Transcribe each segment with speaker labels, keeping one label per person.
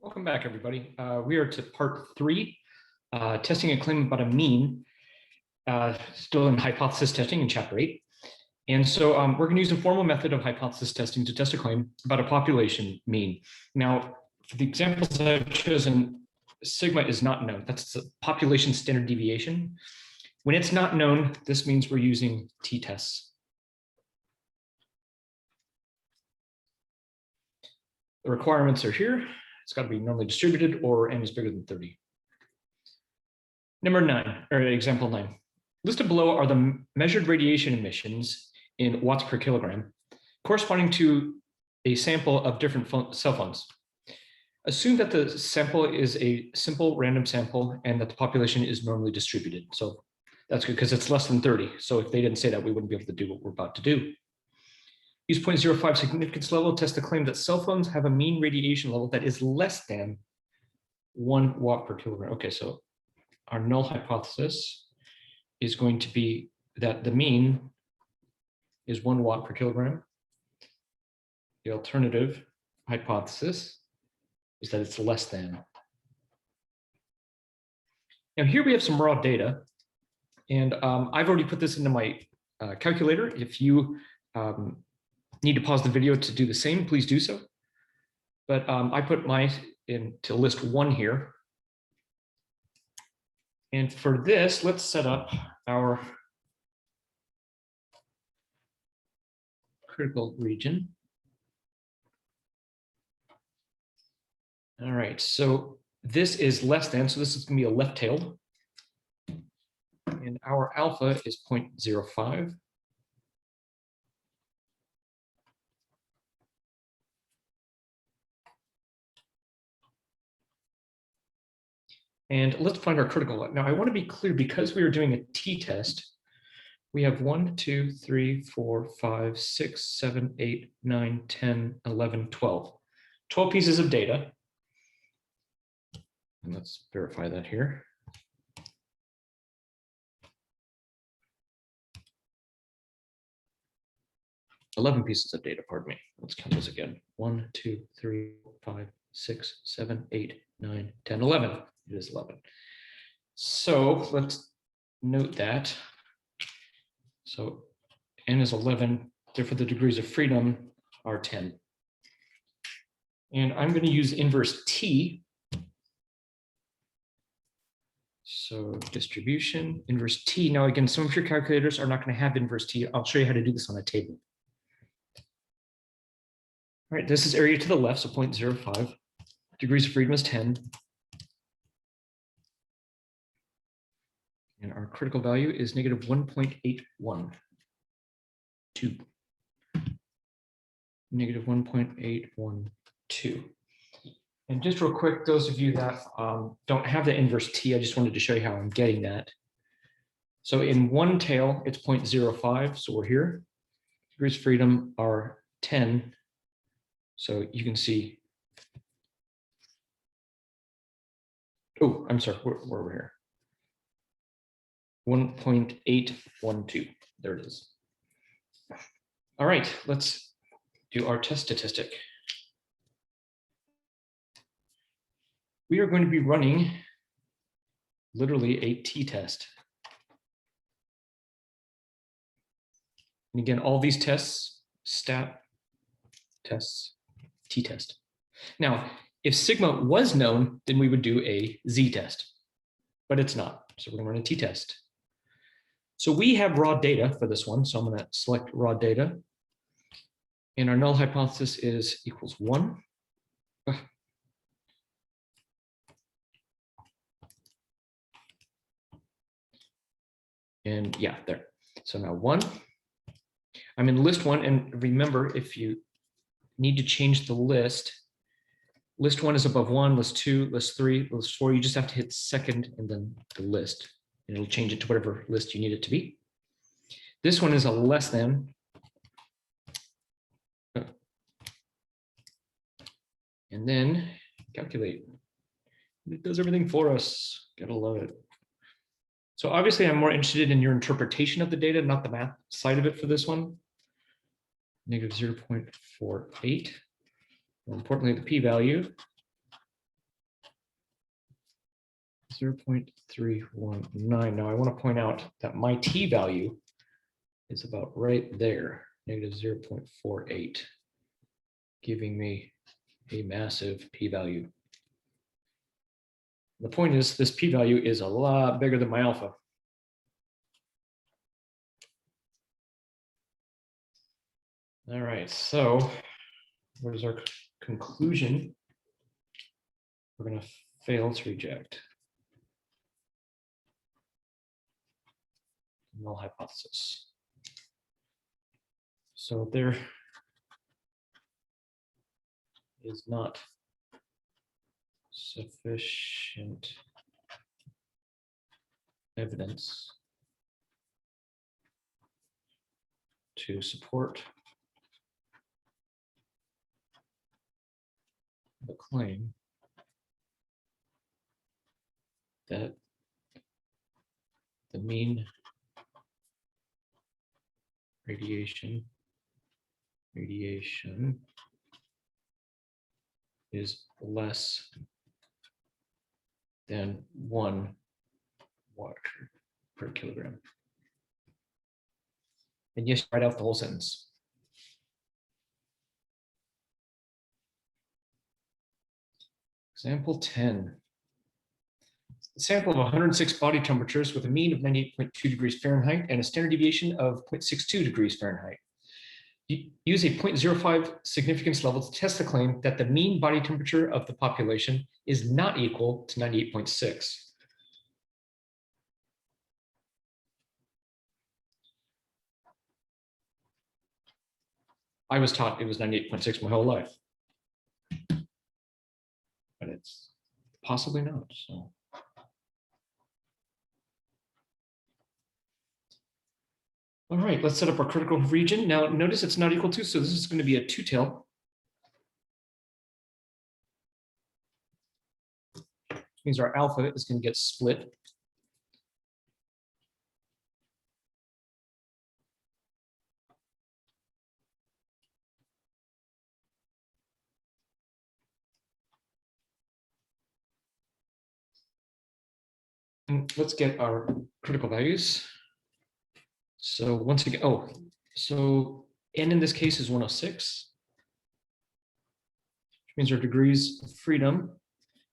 Speaker 1: Welcome back, everybody. We are to part 3, testing a claim about a mean, still in hypothesis testing in chapter 8. And so we're going to use a formal method of hypothesis testing to test a claim about a population mean. Now, for the examples that I've chosen, sigma is not known. That's the population standard deviation. When it's not known, this means we're using t-tests. The requirements are here. It's got to be normally distributed or n is bigger than 30. Number 9, or example 9. Listed below are the measured radiation emissions in watts per kilogram, corresponding to a sample of different cell phones. Assume that the sample is a simple random sample and that the population is normally distributed. So that's good because it's less than 30. So if they didn't say that, we wouldn't be able to do what we're about to do. Use 0.05 significance level to test the claim that cell phones have a mean radiation level that is less than 1 watt per kilogram. Okay, so our null hypothesis is going to be that the mean is 1 watt per kilogram. The alternative hypothesis is that it's less than. Now here we have some raw data, and I've already put this into my calculator. If you need to pause the video to do the same, please do so. But I put mine into list 1 here. And for this, let's set up our critical region. All right, so this is less than, so this is going to be a left-tailed. And our alpha is 0.05. And let's find our critical. Now, I want to be clear, because we are doing a t-test, we have 1, 2, 3, 4, 5, 6, 7, 8, 9, 10, 11, 12. 12 pieces of data. And let's verify that here. $11 pieces of data, pardon me. Let's count those again. 1, 2, 3, 5, 6, 7, 8, 9, 10, 11. It is 11. So let's note that. So n is 11, therefore the degrees of freedom are 10. And I'm going to use inverse t. So distribution, inverse t. Now again, some of your calculators are not going to have inverse t. I'll show you how to do this on a table. All right, this is area to the left, so 0.05. Degrees of freedom is 10. And our critical value is negative 1.812. Negative 1.812. And just real quick, those of you that don't have the inverse t, I just wanted to show you how I'm getting that. So in one tail, it's 0.05, so we're here. Degrees of freedom are 10. So you can see, oh, I'm sorry, we're over here. 1.812, there it is. All right, let's do our test statistic. We are going to be running literally a t-test. And again, all these tests, stat tests, t-test. Now, if sigma was known, then we would do a z-test, but it's not. So we're going to run a t-test. So we have raw data for this one. So I'm going to select raw data. And our null hypothesis is equals 1. And yeah, there. So now 1. I'm in list 1. And remember, if you need to change the list, list 1 is above 1, list 2, list 3, list 4. You just have to hit second and then the list. And it'll change it to whatever list you need it to be. This one is a less than. And then calculate. It does everything for us. Gotta love it. So obviously I'm more interested in your interpretation of the data, not the math side of it for this one. Negative 0.48. More importantly, the p-value 0.319. Now I want to point out that my t value is about right there, negative 0.48, giving me a massive p-value. The point is, this p-value is a lot bigger than my alpha. All right, so what is our conclusion? We're going to fail to reject null hypothesis. So there is not sufficient evidence to support the claim that the mean radiation is less than 1 watt per kilogram. And yes, write out the whole sentence. Example 10. A sample of 106 body temperatures with a mean of 98.2 degrees Fahrenheit and a standard deviation of 0.62 degrees Fahrenheit. Use a 0.05 significance level to test the claim that the mean body temperature of the population is not equal to 98.6. I was taught it was 98.6 my whole life, but it's possibly not. So. All right, let's set up our critical region. Now notice it's not equal to, so this is going to be a two-tail. Which means our alpha is going to get split. And let's get our critical values. So once again, so n in this case is 106, which means our degrees of freedom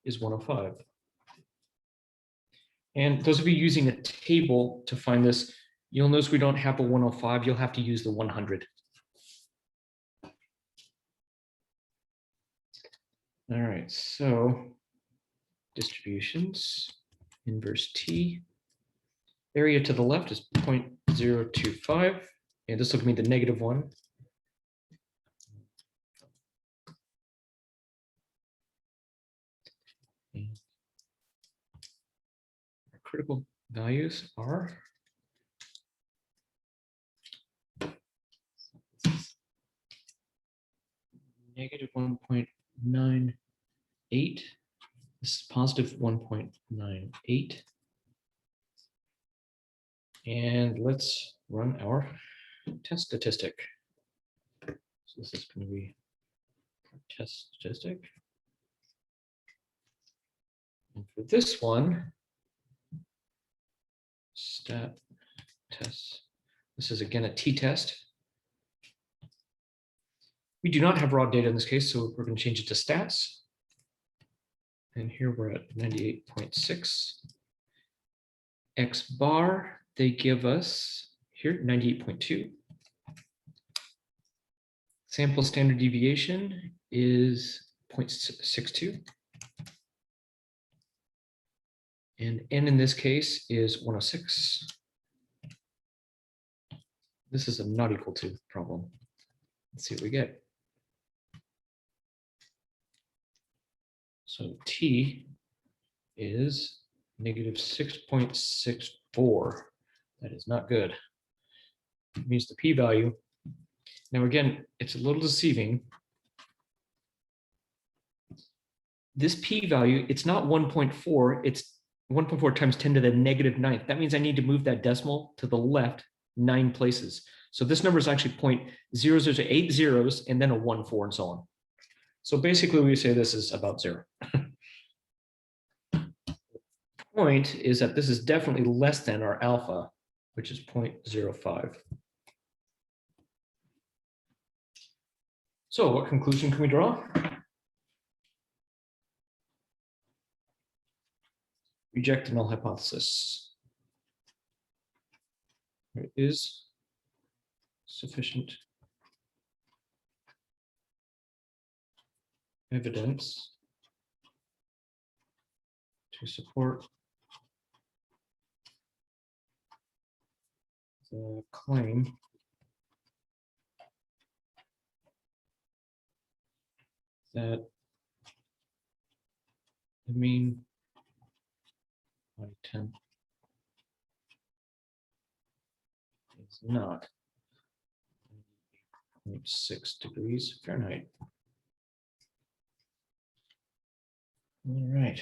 Speaker 1: is 105. And those of you using a table to find this, you'll notice we don't have a 105, you'll have to use the 100. All right, so distributions, inverse t. Area to the left is 0.025, and this will give me the -1. And our critical values are -1.98. This is positive 1.98. And let's run our test statistic. So this is going to be our test statistic. And for this one, stat test. This is again a t-test. We do not have raw data in this case, so we're going to change it to stats. And here we're at 98.6. X bar, they give us here 98.2. Sample standard deviation is 0.62. And n in this case is 106. This is a not equal to problem. Let's see what we get. So t is -6.64. That is not good. It means the p-value. Now again, it's a little deceiving. This p-value, it's not 1.4, it's 1.4 times 10 to the -9th. That means I need to move that decimal to the left 9 places. So this number is actually 0.0080 zeros and then a 1, 4, and so on. So basically we say this is about 0. point is that this is definitely less than our alpha, which is 0.05. So what conclusion can we draw? Reject the null hypothesis. There is sufficient evidence to support the claim that the mean by 10 is not 0.6 degrees Fahrenheit. All right.